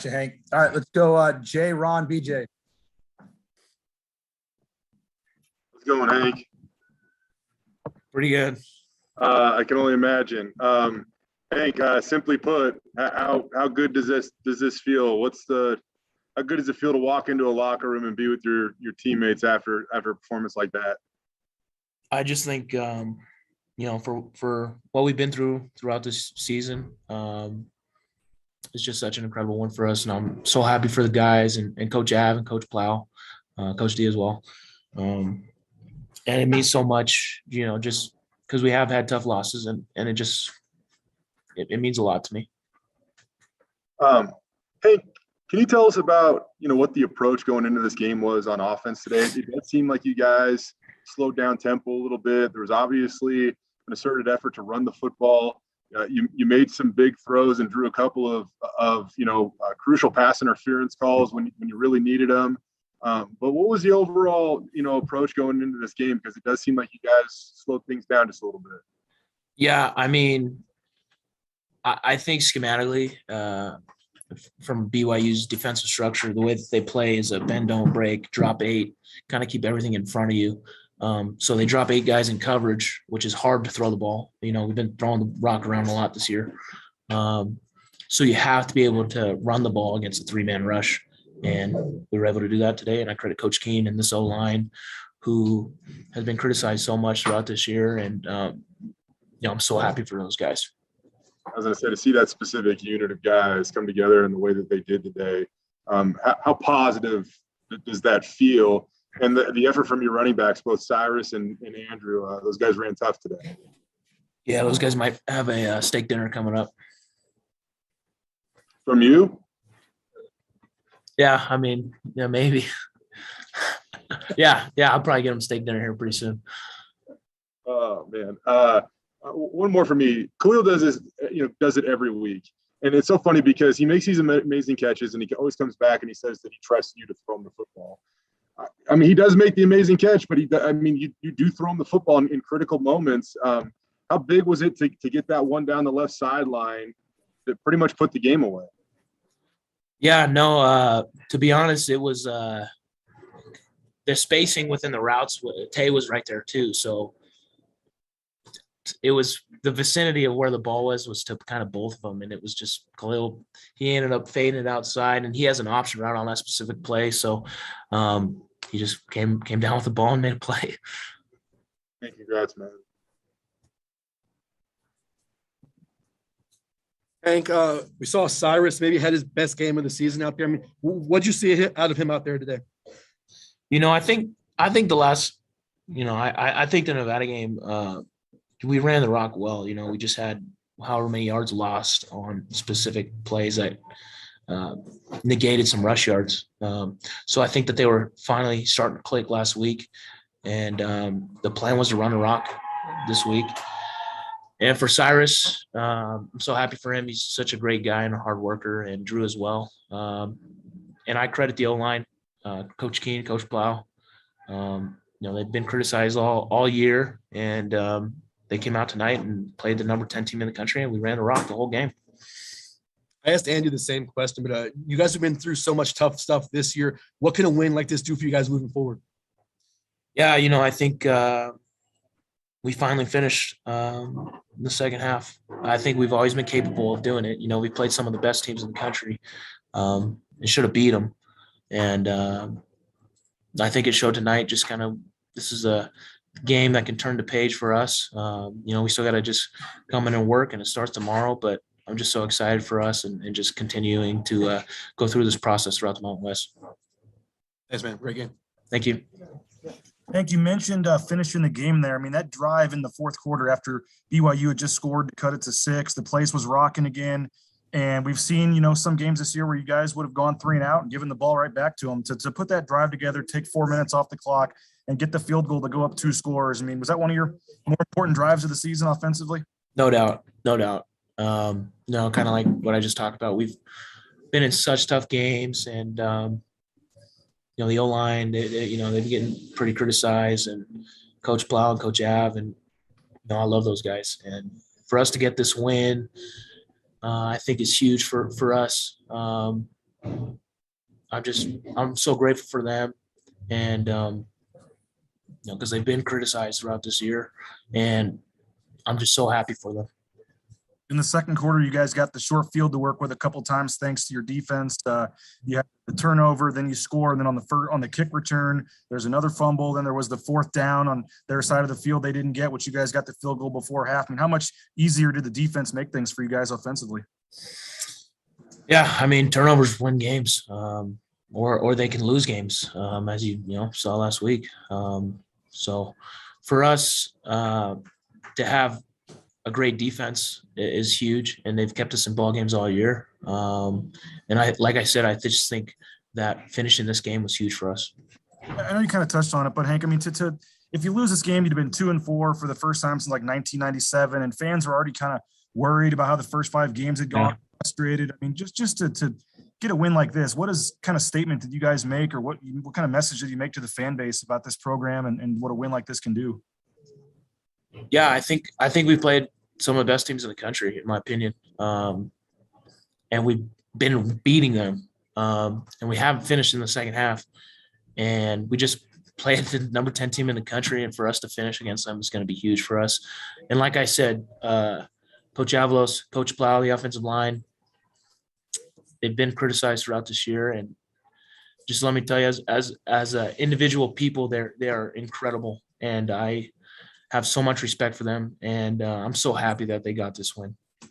Hank. All right, let's go. Jay, Ron, BJ. How's it going, Hank? Pretty good. I can only imagine. Hank, simply put, how good does this feel? How good does it feel to walk into a locker room and be with your teammates after a performance like that? I just think for what we've been throughout this season, it's just such an incredible one for us, and I'm so happy for the guys and Coach Av and Coach Plow, Coach D as well. And it means so much, just because we have had tough losses, and it means a lot to me. Hank, can you tell us about what the approach going into this game was on offense today? It did seem like you guys slowed down tempo a little bit. There was obviously an asserted effort to run the football. You made some big throws and drew a couple of crucial pass interference calls when you really needed them. But what was the overall approach going into this game? Because it does seem like you guys slowed things down just a little bit. Yeah, I mean, I think schematically, from BYU's defensive structure, the way that they play is a bend, don't break, drop 8, kind of keep everything in front of you. So they drop 8 guys in coverage, which is hard to throw the ball. We've been throwing the rock around a lot this year. So you have to be able to run the ball against a 3-man rush. And we were able to do that today. And I credit Coach Keene and this O-line, who has been criticized so much throughout this year. And, I'm so happy for those guys. I was going to say, to see that specific unit of guys come together in the way that they did today, how positive does that feel? And the effort from your running backs, both Cyrus and Andrew, those guys ran tough today. Yeah, those guys might have a steak dinner coming up. From you? Yeah, I mean, yeah, maybe. yeah, I'll probably get them steak dinner here pretty soon. Oh, man. One more for me. Khalil does this, does it every week. And it's so funny because he makes these amazing catches, and he always comes back and he says that he trusts you to throw him the football. I mean, he does make the amazing catch, but you do throw him the football in critical moments. How big was it to get that one down the left sideline that pretty much put the game away? Yeah, no, to be honest, it was the spacing within the routes. Tay was right there too. So it was the vicinity of where the ball was to kind of both of them. And it was just Khalil, he ended up fading it outside, and he has an option route on that specific play. So he just came down with the ball and made a play. Hey, congrats, man. Hank, we saw Cyrus maybe had his best game of the season out there. I mean, what'd you see out of him out there today? I think the last, I think the Nevada game, we ran the rock well. We just had however many yards lost on specific plays that negated some rush yards. So I think that they were finally starting to click last week, and the plan was to run the rock this week. And for Cyrus, I'm so happy for him. He's such a great guy and a hard worker, and Drew as well. And I credit the O-line, Coach Keene, Coach Plow. They've been criticized all year, and they came out tonight and played the number 10 team in the country, and we ran the rock the whole game. I asked Andy the same question, but you guys have been through so much tough stuff this year. What can a win like this do for you guys moving forward? Yeah, I think we finally finished the second half. I think we've always been capable of doing it. We played some of the best teams in the country and should have beat them. And I think it showed tonight just kind of this is a game that can turn the page for us. We still got to just come in and work, and it starts tomorrow. But I'm just so excited for us and just continuing to go through this process throughout the Mountain West. Thanks, man. Great game. Thank you. Hank, you mentioned finishing the game there. I mean, that drive in the fourth quarter after BYU had just scored to cut it to 6, the place was rocking again. And we've seen, some games this year where you guys would have gone 3 and out and given the ball right back to them. To put that drive together, take 4 minutes off the clock, and get the field goal to go up 2 scores. I mean, was that one of your more important drives of the season offensively? No doubt. Kind of like what I just talked about. We've been in such tough games, and the O-line, they've been getting pretty criticized, and Coach Plow and Coach Av, and I love those guys. And for us to get this win, I think is huge for us. I'm so grateful for them, and because they've been criticized throughout this year, and I'm just so happy for them. In the second quarter, you guys got the short field to work with a couple times thanks to your defense. You had the turnover, then you score, and then on the kick return, there's another fumble. Then there was the fourth down on their side of the field they didn't get, which you guys got the field goal before half. I mean, how much easier did the defense make things for you guys offensively? Yeah, I mean, turnovers win games, or they can lose games, as you saw last week. So for us to have a great defense is huge, and they've kept us in ball games all year. And like I said, I just think that finishing this game was huge for us. I know you kind of touched on it, but Hank, I mean, if you lose this game, you'd have been 2-4 for the first time since like 1997, and fans were already kind of worried about how the first 5 games had gone. Frustrated. I mean, just to get a win like this, what is kind of statement did you guys make, or what kind of message did you make to the fan base about this program and what a win like this can do? Yeah, I think we played some of the best teams in the country, in my opinion, and we've been beating them, and we haven't finished in the second half, and we just played the number 10 team in the country, and for us to finish against them is going to be huge for us. And like I said, Coach Avalos, Coach Plow, the offensive line, they've been criticized throughout this year, and just let me tell you, as individual people, they are incredible, and I have so much respect for them, and I'm so happy that they got this win. You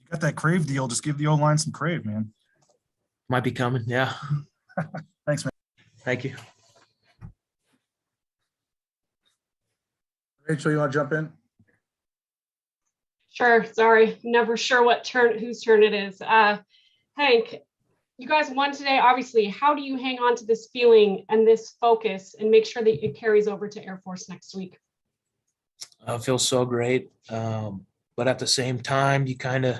got that Crave deal. Just give the O-line some Crave, man. Might be coming, yeah. Thanks, man. Thank you. Rachel, you want to jump in? Sure. Sorry. Never sure whose turn it is. Hank, you guys won today, obviously. How do you hang on to this feeling and this focus and make sure that it carries over to Air Force next week? I feel so great. But at the same time, you kind of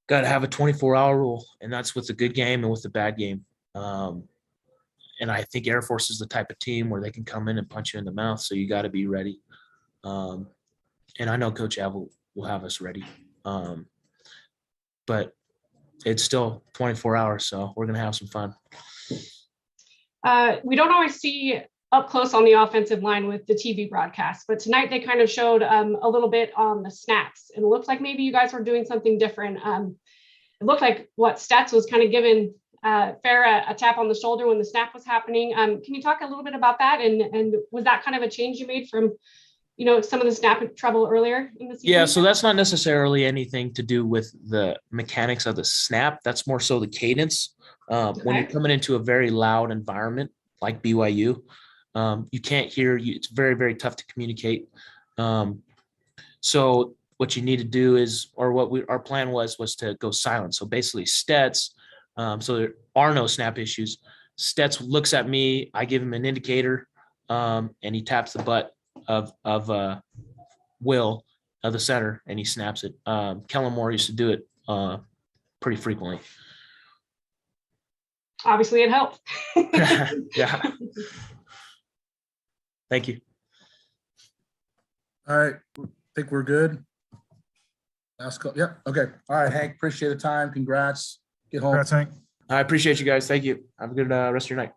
got to have a 24-hour rule, and that's with a good game and with a bad game. And I think Air Force is the type of team where they can come in and punch you in the mouth, so you got to be ready. And I know Coach Av will have us ready. But it's still 24 hours, so we're going to have some fun. We don't always see up close on the offensive line with the TV broadcast, but tonight they kind of showed a little bit on the snaps, and it looked like maybe you guys were doing something different. It looked like Stats was kind of giving Farah a tap on the shoulder when the snap was happening. Can you talk a little bit about that? And was that kind of a change you made from, some of the snap trouble earlier in the season? Yeah, so that's not necessarily anything to do with the mechanics of the snap. That's more so the cadence. When you're coming into a very loud environment like BYU, you can't hear you. It's very, very tough to communicate. So what you need to do is, or our plan was to go silent. So basically Stets, so there are no snap issues. Stets looks at me, I give him an indicator, and he taps the butt of Will, the center, and he snaps it. Kellen Moore used to do it pretty frequently. Obviously it helped. Yeah. Thank you. All right. I think we're good. Last call. Yeah. Okay. All right, Hank. Appreciate the time. Congrats. Get home. Congrats, Hank. I appreciate you guys. Thank you. Have a good rest of your night.